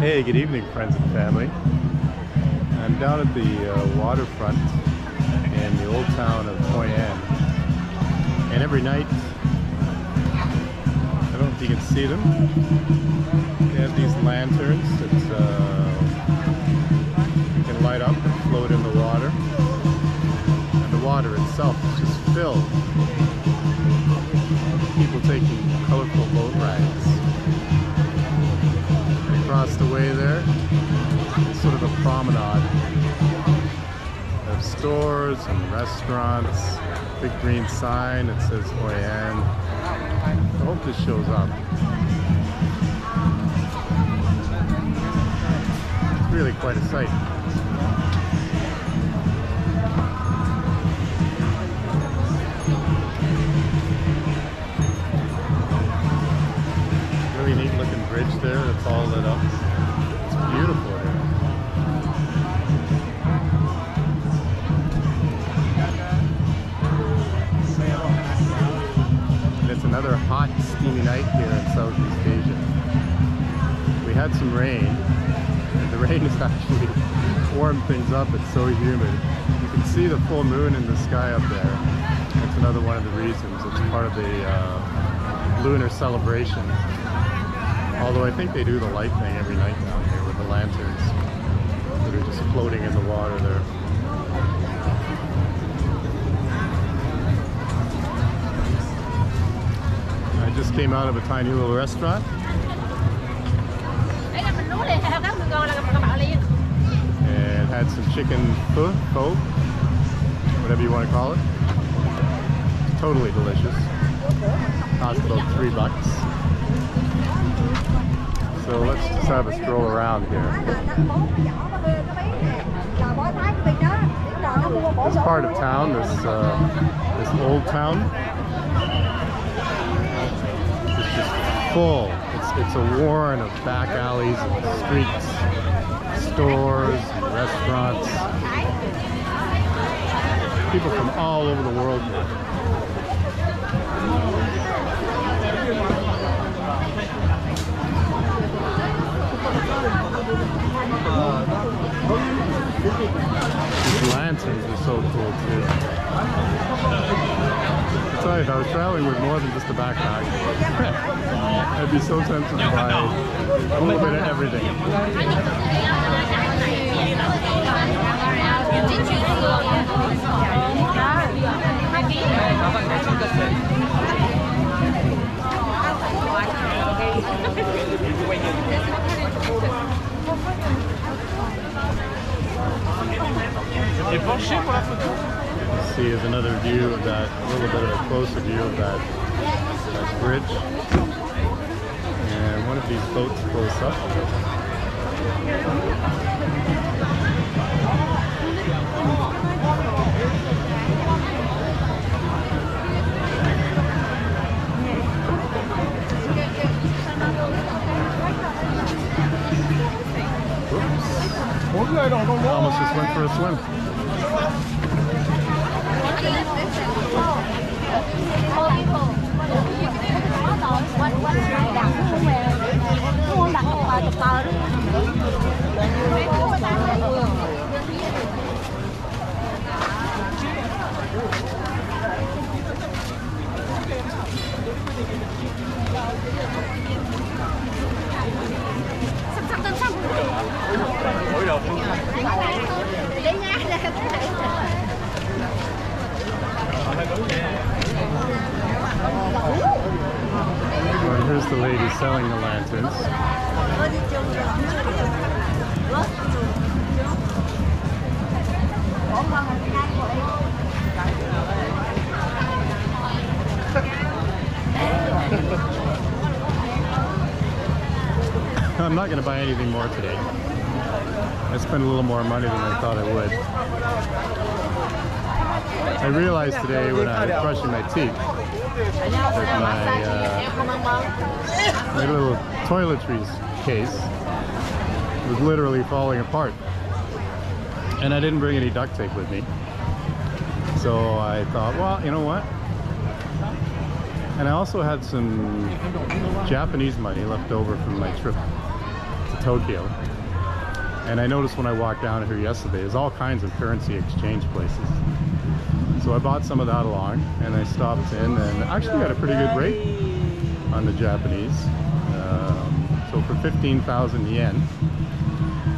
Hey, good evening, friends and family. I'm down at the waterfront in the old town of Hoi An. And every night, I don't know if you can see them, they have these lanterns that you can light up and float in the water. And the water itself is just filled. People taking colorful boat rides. Across the way there, it's sort of a promenade of stores and restaurants. Big green sign that says Hoi An. I hope this shows up. It's really quite a sight. Really neat looking bridge there that's all lit up. It's beautiful here. And it's another hot, steamy night here in Southeast Asia. We had some rain, and the rain has actually warmed things up. It's so humid. You can see the full moon in the sky up there. That's another one of the reasons. It's part of the lunar celebration. Although I think they do the light thing every night down here with the lanterns that are just floating in the water there. I just came out of a tiny little restaurant and had some chicken pho, whatever you want to call it. It's totally delicious. Cost about $3. So let's just have a stroll around here. This part of town, this old town, is just full. It's a warren of back alleys and streets, stores, and restaurants. People from all over the world here. These lanterns are so cool too. I tell you, if I was traveling with more than just a backpack, I'd be so tempted to buy a little bit of everything. Let's see, here's another view of that, a little bit of a closer view of that bridge. And one of these boats close up. Oops. Almost just went for a swim. Well, here's the lady selling the lanterns. I'm not going to buy anything more today. I spent a little more money than I thought I would. I realized today when I was brushing my teeth that my little toiletries case was literally falling apart. And I didn't bring any duct tape with me. So I thought, well, you know what? And I also had some Japanese money left over from my trip to Tokyo. And I noticed when I walked down here yesterday, there's all kinds of currency exchange places. So I bought some of that along, and I stopped in and actually got a pretty good rate on the Japanese. So for 15,000 yen,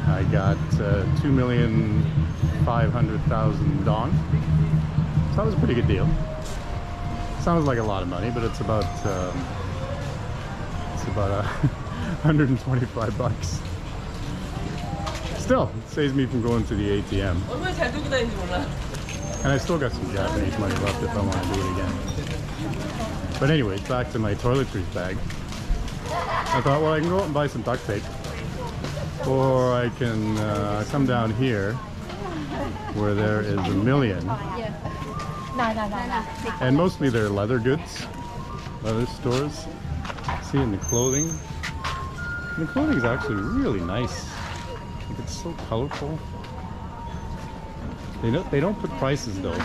I got 2,500,000 dong. So that was a pretty good deal. Sounds like a lot of money, but it's about 125 bucks. Still, it saves me from going to the ATM. And I still got some Japanese money left if I want to do it again. But anyways, back to my toiletries bag. I thought, well, I can go out and buy some duct tape, or I can come down here where there is a million. And mostly they're leather goods, leather stores. See, in the clothing. And the clothing is actually really nice. Like, it's so colorful. They don't put prices though.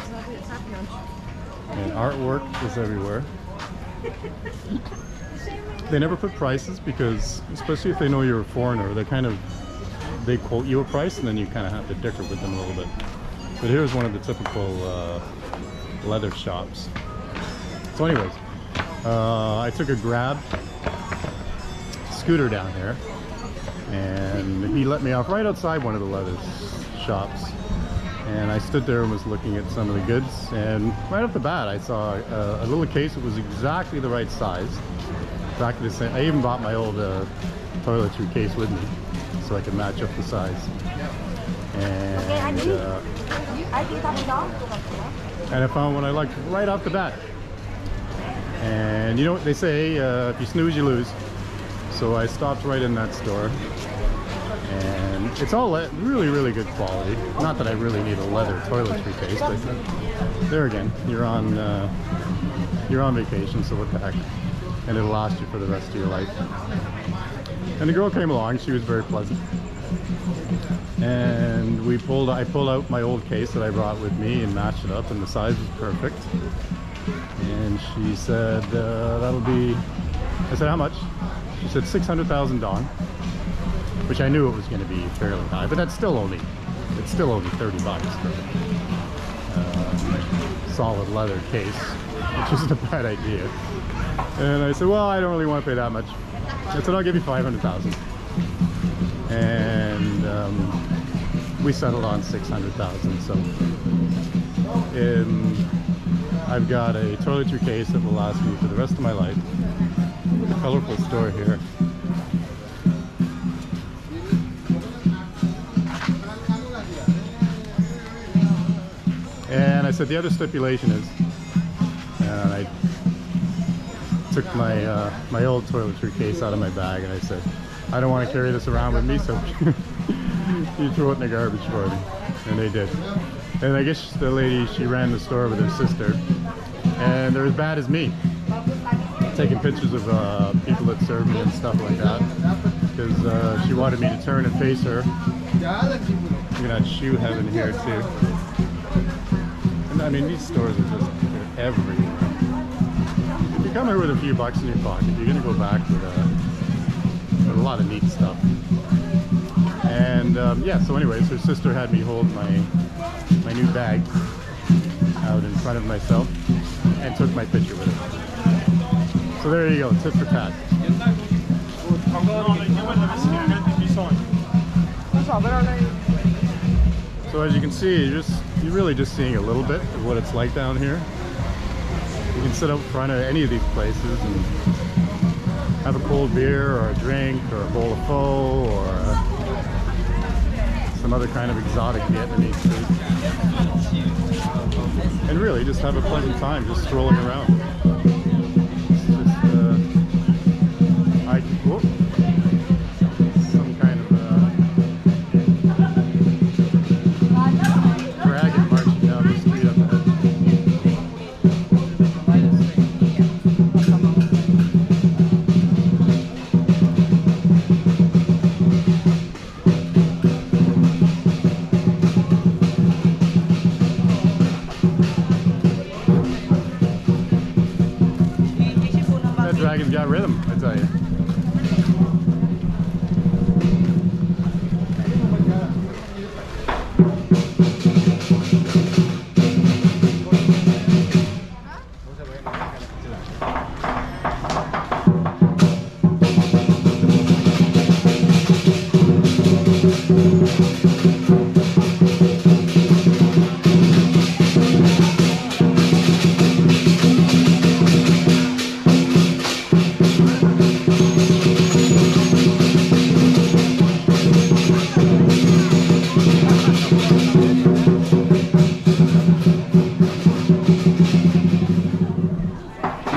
And artwork is everywhere. They never put prices because, especially if they know you're a foreigner, they quote you a price and then you kind of have to dicker with them a little bit. But here's one of the typical leather shops. So anyways, I took a Grab scooter down here, and he let me off right outside one of the leather shops. And I stood there and was looking at some of the goods, and right off the bat I saw a little case that was exactly the right size. Exactly the same. I even bought my old toiletry case with me so I could match up the size. And I found one I liked right off the bat. And you know what they say, if you snooze you lose. So I stopped right in that store. And it's all really good quality. Not that I really need a leather toiletry case, but there again, you're on vacation, so what the heck. And it'll last you for the rest of your life. And the girl came along, she was very pleasant. And I pulled out my old case that I brought with me and matched it up, and the size was perfect. And she said, that'll be, I said, how much? She said 600,000 dong, which I knew it was going to be fairly high, but it's still only 30 bucks for a solid leather case, which isn't a bad idea. And I said, well, I don't really want to pay that much. I said, I'll give you 500,000. And we settled on 600,000. So I've got a toiletry case that will last me for the rest of my life. A colorful store here. And I said the other stipulation is, and I took my old toiletry case out of my bag, and I said, I don't want to carry this around with me, so you throw it in the garbage for me. And they did. And I guess the lady, she ran the store with her sister, and they're as bad as me, taking pictures of people that serve me and stuff like that, because she wanted me to turn and face her. Look at that shoe heaven here too. And I mean, these stores are just everywhere. If you come here with a few bucks in your pocket, you're gonna go back with a lot of neat stuff. And yeah, so anyways, her sister had me hold my new bag out in front of myself and took my picture with it. So there you go, tit for tat. So as you can see, you're really just seeing a little bit of what it's like down here. You can sit out front of any of these places and have a cold beer or a drink or a bowl of pho or some other kind of exotic Vietnamese food. And really just have a pleasant time just strolling around. Some kind of dragon marching down the street up ahead.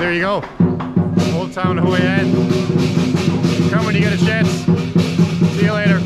there you go. Old Town Hoi An. Come when you get a chance. See you later.